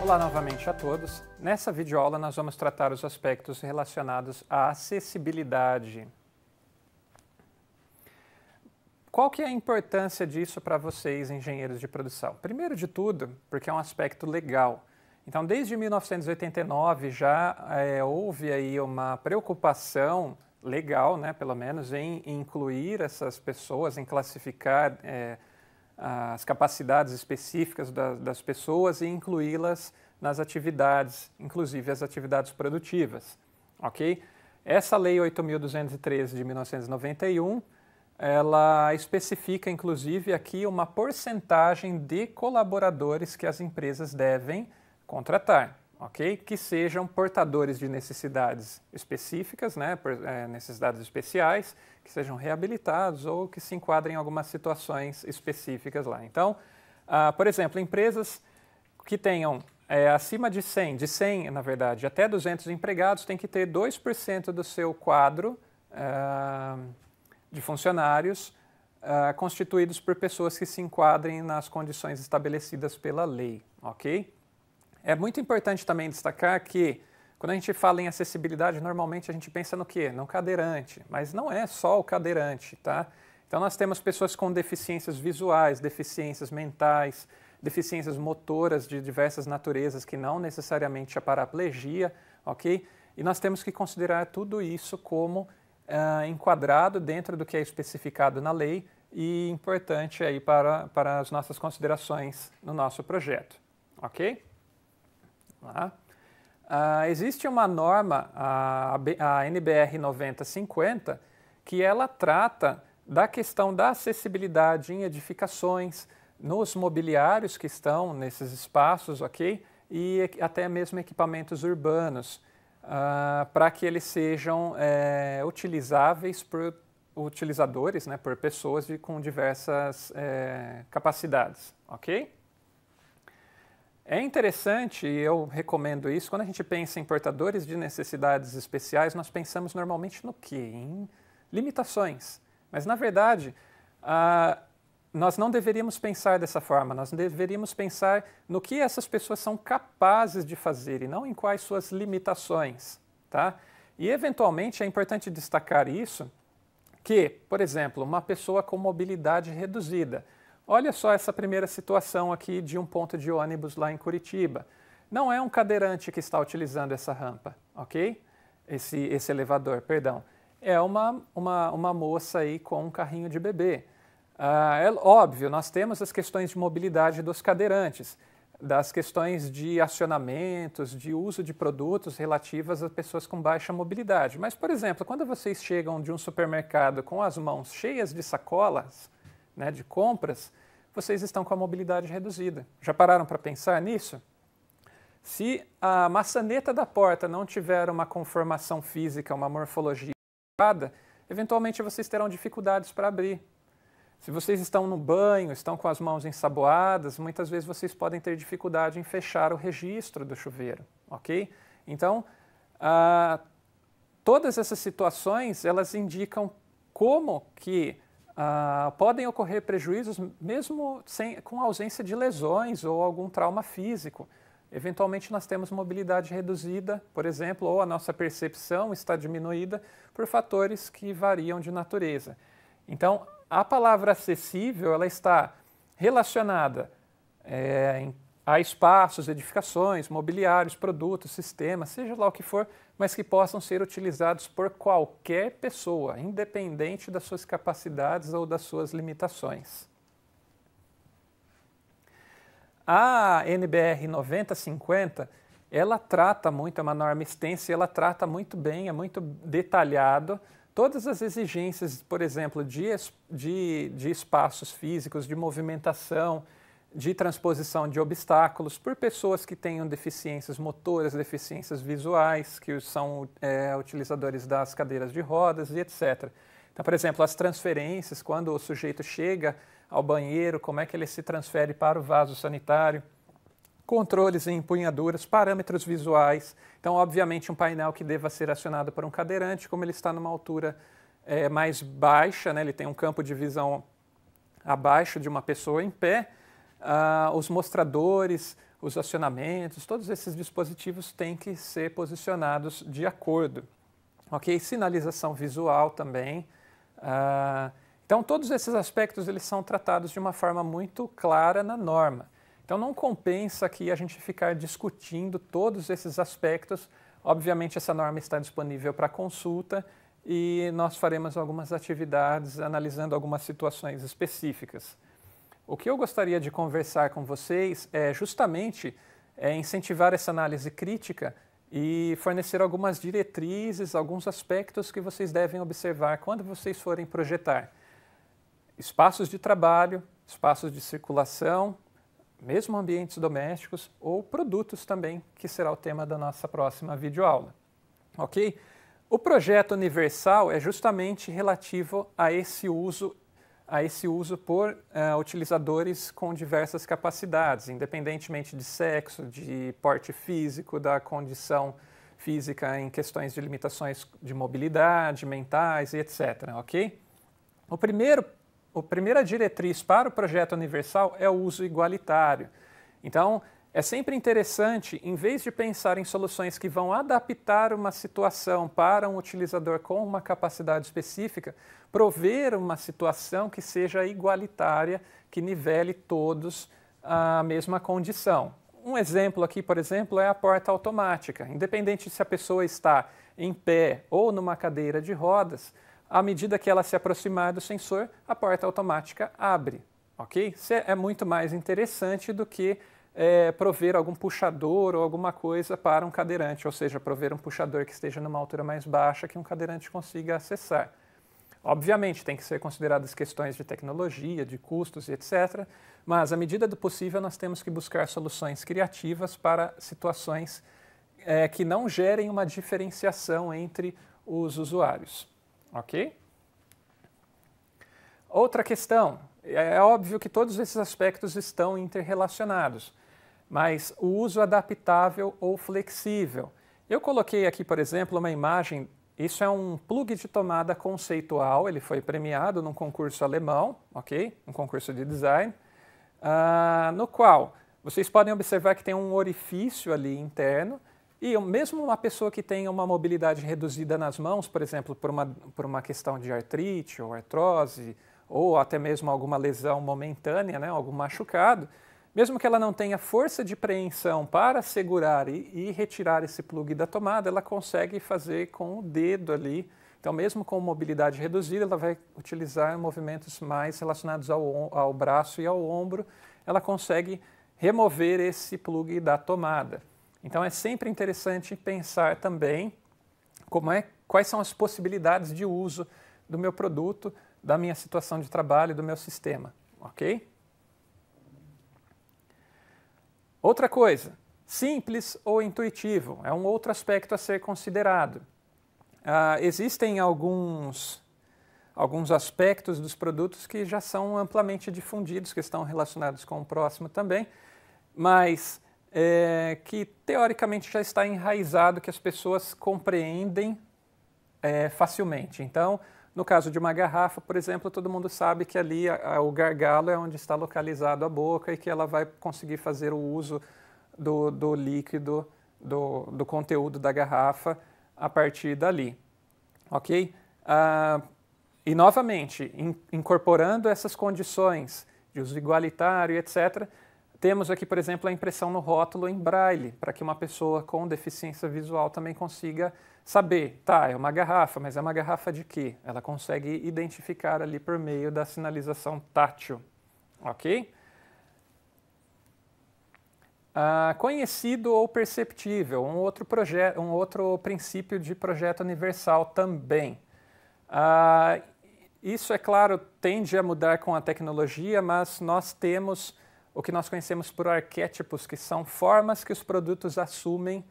Olá novamente a todos. Nessa videoaula nós vamos tratar os aspectos relacionados à acessibilidade. Qual que é a importância disso para vocês, engenheiros de produção? Primeiro de tudo, porque é um aspecto legal. Então, desde 1989 já houve aí uma preocupação legal, né, pelo menos, em incluir essas pessoas, em classificar as capacidades específicas das pessoas e incluí-las nas atividades, inclusive as atividades produtivas, ok? Essa Lei 8.213 de 1991, ela especifica, inclusive, aqui uma porcentagem de colaboradores que as empresas devem contratar, ok? Que sejam portadores de necessidades específicas, né, necessidades especiais, que sejam reabilitados ou que se enquadrem em algumas situações específicas lá. Então, por exemplo, empresas que tenham acima de 100, na verdade, até 200 empregados, tem que ter 2% do seu quadro de funcionários constituídos por pessoas que se enquadrem nas condições estabelecidas pela lei, ok? É muito importante também destacar que, quando a gente fala em acessibilidade, normalmente a gente pensa no quê? No cadeirante, mas não é só o cadeirante, tá? Então nós temos pessoas com deficiências visuais, deficiências mentais, deficiências motoras de diversas naturezas, que não necessariamente a paraplegia, ok? E nós temos que considerar tudo isso como enquadrado dentro do que é especificado na lei e importante aí para as nossas considerações no nosso projeto, ok? Existe uma norma, a NBR 9050, que ela trata da questão da acessibilidade em edificações, nos mobiliários que estão nesses espaços, ok? E até mesmo equipamentos urbanos, para que eles sejam utilizáveis por utilizadores, né, por pessoas com diversas capacidades, ok? É interessante, e eu recomendo isso, quando a gente pensa em portadores de necessidades especiais, nós pensamos normalmente no quê? Em limitações. Mas, na verdade, nós não deveríamos pensar dessa forma, nós deveríamos pensar no que essas pessoas são capazes de fazer e não em quais suas limitações, tá? E, eventualmente, é importante destacar isso, que, por exemplo, uma pessoa com mobilidade reduzida, olha só essa primeira situação aqui de um ponto de ônibus lá em Curitiba. Não é um cadeirante que está utilizando essa rampa, ok? Esse elevador, perdão. É uma moça aí com um carrinho de bebê. É óbvio, nós temos as questões de mobilidade dos cadeirantes, das questões de acionamentos, de uso de produtos relativas a pessoas com baixa mobilidade. Mas, por exemplo, quando vocês chegam de um supermercado com as mãos cheias de sacolas, né, de compras, vocês estão com a mobilidade reduzida. Já pararam para pensar nisso? Se a maçaneta da porta não tiver uma conformação física, uma morfologia adequada, eventualmente vocês terão dificuldades para abrir. Se vocês estão no banho, estão com as mãos ensaboadas, muitas vezes vocês podem ter dificuldade em fechar o registro do chuveiro, ok? Então, todas essas situações, elas indicam como que podem ocorrer prejuízos mesmo com ausência de lesões ou algum trauma físico. Eventualmente nós temos mobilidade reduzida, por exemplo, ou a nossa percepção está diminuída por fatores que variam de natureza. Então, a palavra acessível, ela está relacionada a espaços, edificações, mobiliários, produtos, sistemas, seja lá o que for, mas que possam ser utilizados por qualquer pessoa, independente das suas capacidades ou das suas limitações. A NBR 9050, ela trata muito, é uma norma extensa, e ela trata muito bem, é muito detalhado, todas as exigências, por exemplo, de espaços físicos, de movimentação, de transposição de obstáculos por pessoas que tenham deficiências motoras, deficiências visuais, que são utilizadores das cadeiras de rodas e etc. Então, por exemplo, as transferências, quando o sujeito chega ao banheiro, como é que ele se transfere para o vaso sanitário, controles em empunhaduras, parâmetros visuais. Então, obviamente, um painel que deva ser acionado por um cadeirante, como ele está numa altura mais baixa, né, ele tem um campo de visão abaixo de uma pessoa em pé, os mostradores, os acionamentos, todos esses dispositivos têm que ser posicionados de acordo. Ok? Sinalização visual também. Então, todos esses aspectos eles são tratados de uma forma muito clara na norma. Então, não compensa aqui a gente ficar discutindo todos esses aspectos. Obviamente, essa norma está disponível para consulta e nós faremos algumas atividades analisando algumas situações específicas. O que eu gostaria de conversar com vocês é justamente incentivar essa análise crítica e fornecer algumas diretrizes, alguns aspectos que vocês devem observar quando vocês forem projetar espaços de trabalho, espaços de circulação, mesmo ambientes domésticos ou produtos também, que será o tema da nossa próxima videoaula. Ok? O projeto universal é justamente relativo a esse uso por utilizadores com diversas capacidades, independentemente de sexo, de porte físico, da condição física em questões de limitações de mobilidade, mentais e etc. Ok? A primeira diretriz para o projeto universal é o uso igualitário. Então, é sempre interessante, em vez de pensar em soluções que vão adaptar uma situação para um utilizador com uma capacidade específica, prover uma situação que seja igualitária, que nivele todos a mesma condição. Um exemplo aqui, por exemplo, é a porta automática. Independente se a pessoa está em pé ou numa cadeira de rodas, à medida que ela se aproximar do sensor, a porta automática abre. Ok? Isso é muito mais interessante do que prover algum puxador ou alguma coisa para um cadeirante, ou seja, prover um puxador que esteja numa altura mais baixa que um cadeirante consiga acessar. Obviamente, tem que ser consideradas questões de tecnologia, de custos e etc., mas, à medida do possível, nós temos que buscar soluções criativas para situações que não gerem uma diferenciação entre os usuários. Ok? Outra questão. É óbvio que todos esses aspectos estão interrelacionados, mas o uso adaptável ou flexível. Eu coloquei aqui, por exemplo, uma imagem. Isso é um plug de tomada conceitual, ele foi premiado num concurso alemão, ok? Um concurso de design, no qual vocês podem observar que tem um orifício ali interno e mesmo uma pessoa que tenha uma mobilidade reduzida nas mãos, por exemplo, por uma questão de artrite ou artrose, ou até mesmo alguma lesão momentânea, né, algum machucado, mesmo que ela não tenha força de preensão para segurar e retirar esse plug da tomada, ela consegue fazer com o dedo ali. Então, mesmo com mobilidade reduzida, ela vai utilizar movimentos mais relacionados ao braço e ao ombro, ela consegue remover esse plug da tomada. Então, é sempre interessante pensar também quais são as possibilidades de uso do meu produto, da minha situação de trabalho, do meu sistema, ok? Outra coisa, simples ou intuitivo, é um outro aspecto a ser considerado. Existem alguns aspectos dos produtos que já são amplamente difundidos, que estão relacionados com o próximo também, mas que teoricamente já está enraizado, que as pessoas compreendem facilmente. Então, no caso de uma garrafa, por exemplo, todo mundo sabe que ali o gargalo é onde está localizado a boca e que ela vai conseguir fazer o uso do líquido, do conteúdo da garrafa a partir dali. Ok? E, novamente, incorporando essas condições de uso igualitário, etc., temos aqui, por exemplo, a impressão no rótulo em braille, para que uma pessoa com deficiência visual também consiga saber, tá, é uma garrafa, mas é uma garrafa de quê? Ela consegue identificar ali por meio da sinalização tátil, ok? Conhecido ou perceptível, um outro princípio de projeto universal também. Isso, é claro, tende a mudar com a tecnologia, mas nós temos o que nós conhecemos por arquétipos, que são formas que os produtos assumem,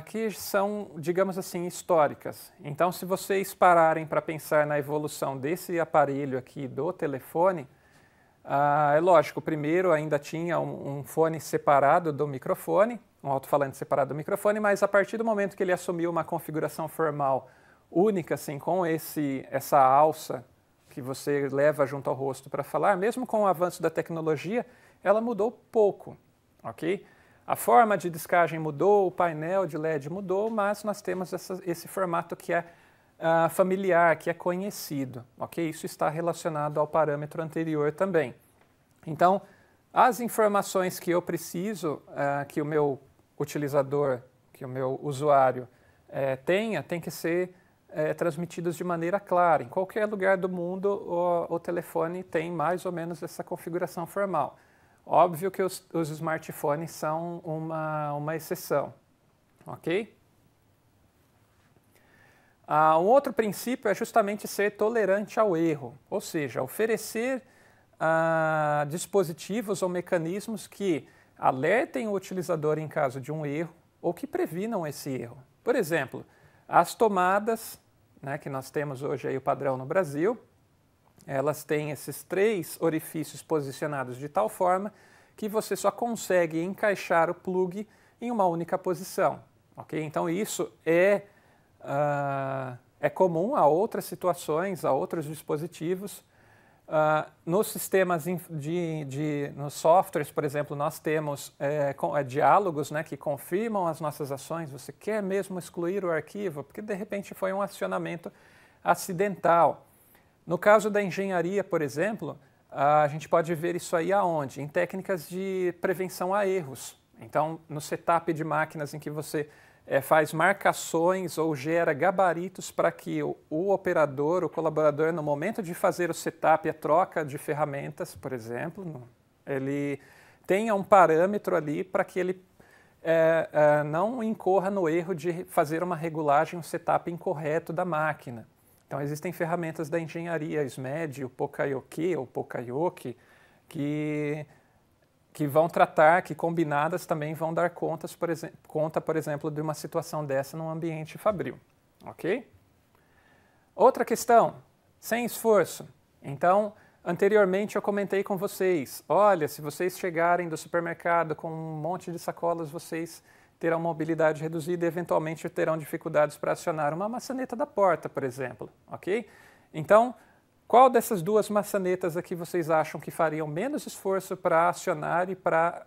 que são, digamos assim, históricas. Então, se vocês pararem para pensar na evolução desse aparelho aqui do telefone, é lógico, primeiro ainda tinha um fone separado do microfone, um alto-falante separado do microfone, mas a partir do momento que ele assumiu uma configuração formal única, assim, com essa alça que você leva junto ao rosto para falar, mesmo com o avanço da tecnologia, ela mudou pouco, ok? A forma de descagem mudou, o painel de LED mudou, mas nós temos esse formato que é familiar, que é conhecido, ok? Isso está relacionado ao parâmetro anterior também. Então, as informações que eu preciso que o meu utilizador, que o meu usuário tem que ser transmitidas de maneira clara. Em qualquer lugar do mundo, o telefone tem mais ou menos essa configuração formal. Óbvio que os smartphones são uma exceção, ok? Um outro princípio é justamente ser tolerante ao erro, ou seja, oferecer dispositivos ou mecanismos que alertem o utilizador em caso de um erro ou que previnam esse erro. Por exemplo, as tomadas, né, que nós temos hoje aí o padrão no Brasil, elas têm esses 3 orifícios posicionados de tal forma que você só consegue encaixar o plug em uma única posição, ok? Então isso é comum a outras situações, a outros dispositivos. Nos sistemas nos softwares, por exemplo, nós temos diálogos, né, que confirmam as nossas ações. Você quer mesmo excluir o arquivo? Porque de repente foi um acionamento acidental. No caso da engenharia, por exemplo, a gente pode ver isso aí aonde? Em técnicas de prevenção a erros. Então, no setup de máquinas em que você faz marcações ou gera gabaritos para que o operador, o colaborador, no momento de fazer o setup, a troca de ferramentas, por exemplo, ele tenha um parâmetro ali para que ele não incorra no erro de fazer uma regulagem, um setup incorreto da máquina. Então, existem ferramentas da engenharia, SMED, o Pokayoke ou Pokayoke, que vão tratar, que combinadas também vão dar conta, por exemplo, de uma situação dessa num ambiente fabril, ok? Outra questão, sem esforço. Então, anteriormente eu comentei com vocês, olha, se vocês chegarem do supermercado com um monte de sacolas, vocês terão mobilidade reduzida e eventualmente terão dificuldades para acionar uma maçaneta da porta, por exemplo, ok? Então, qual dessas 2 maçanetas aqui vocês acham que fariam menos esforço para acionar e para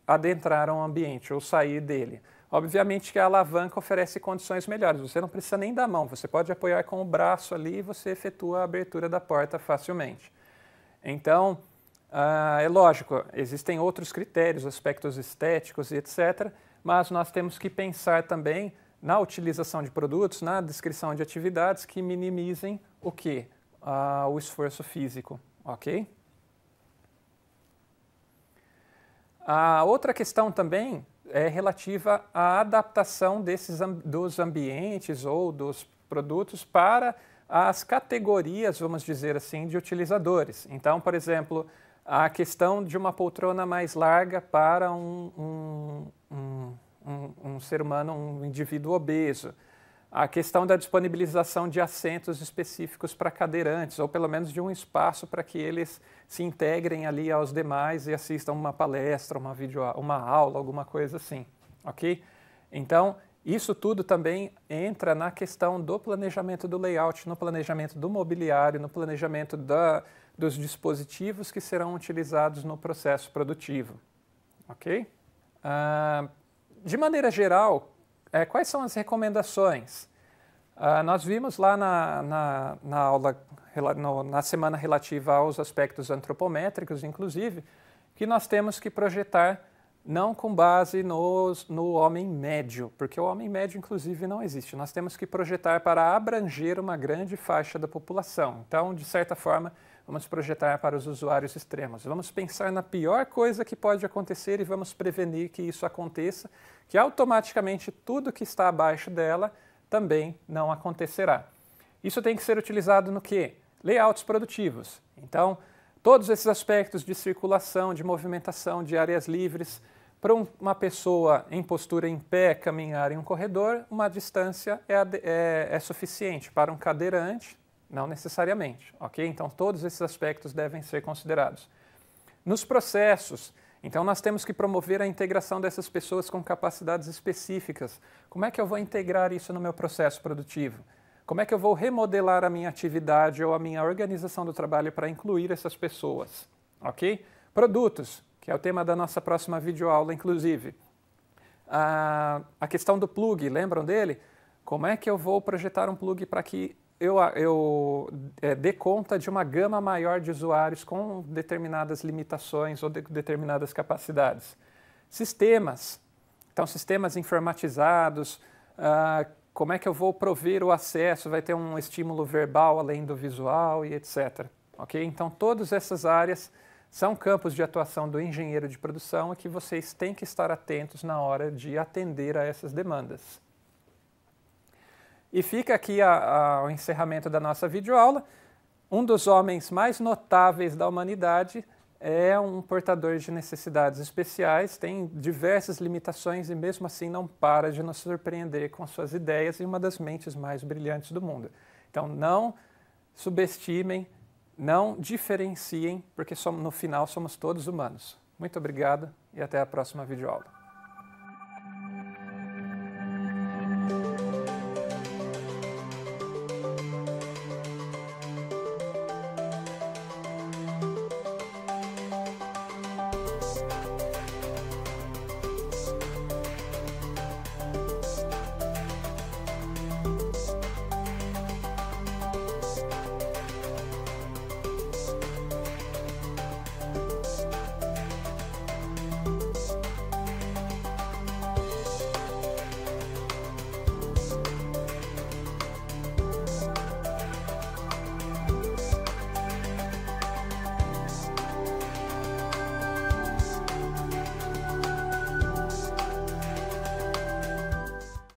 adentrar um ambiente ou sair dele? Obviamente que a alavanca oferece condições melhores, você não precisa nem da mão, você pode apoiar com o braço ali e você efetua a abertura da porta facilmente. Então, é lógico, existem outros critérios, aspectos estéticos e etc., mas nós temos que pensar também na utilização de produtos, na descrição de atividades que minimizem o quê? O esforço físico, ok? A outra questão também é relativa à adaptação dos ambientes ou dos produtos para as categorias, vamos dizer assim, de utilizadores. Então, por exemplo, a questão de uma poltrona mais larga para um ser humano, um indivíduo obeso. A questão da disponibilização de assentos específicos para cadeirantes, ou pelo menos de um espaço para que eles se integrem ali aos demais e assistam uma palestra, uma aula, alguma coisa assim, ok? Então, isso tudo também entra na questão do planejamento do layout, no planejamento do mobiliário, no planejamento dos dispositivos que serão utilizados no processo produtivo, ok? De maneira geral, quais são as recomendações? Nós vimos lá na aula, na semana relativa aos aspectos antropométricos, inclusive, que nós temos que projetar não com base no homem médio, porque o homem médio, inclusive, não existe. Nós temos que projetar para abranger uma grande faixa da população. Então, de certa forma, vamos projetar para os usuários extremos. Vamos pensar na pior coisa que pode acontecer e vamos prevenir que isso aconteça, que automaticamente tudo que está abaixo dela também não acontecerá. Isso tem que ser utilizado no quê? Layouts produtivos. Então, todos esses aspectos de circulação, de movimentação, de áreas livres, para uma pessoa em postura em pé caminhar em um corredor, uma distância é suficiente. Para um cadeirante, não necessariamente, ok? Então, todos esses aspectos devem ser considerados. Nos processos, então, nós temos que promover a integração dessas pessoas com capacidades específicas. Como é que eu vou integrar isso no meu processo produtivo? Como é que eu vou remodelar a minha atividade ou a minha organização do trabalho para incluir essas pessoas? Ok? Produtos, que é o tema da nossa próxima videoaula, inclusive. A questão do plug, lembram dele? Como é que eu vou projetar um plug para que eu dê conta de uma gama maior de usuários com determinadas limitações ou determinadas capacidades? Sistemas. Então, sistemas informatizados, como é que eu vou prover o acesso? Vai ter um estímulo verbal além do visual e etc. Okay? Então, todas essas áreas são campos de atuação do engenheiro de produção e que vocês têm que estar atentos na hora de atender a essas demandas. E fica aqui o encerramento da nossa videoaula. Um dos homens mais notáveis da humanidade é um portador de necessidades especiais, tem diversas limitações e mesmo assim não para de nos surpreender com suas ideias e uma das mentes mais brilhantes do mundo. Então não subestimem, não diferenciem, porque no final somos todos humanos. Muito obrigado e até a próxima videoaula.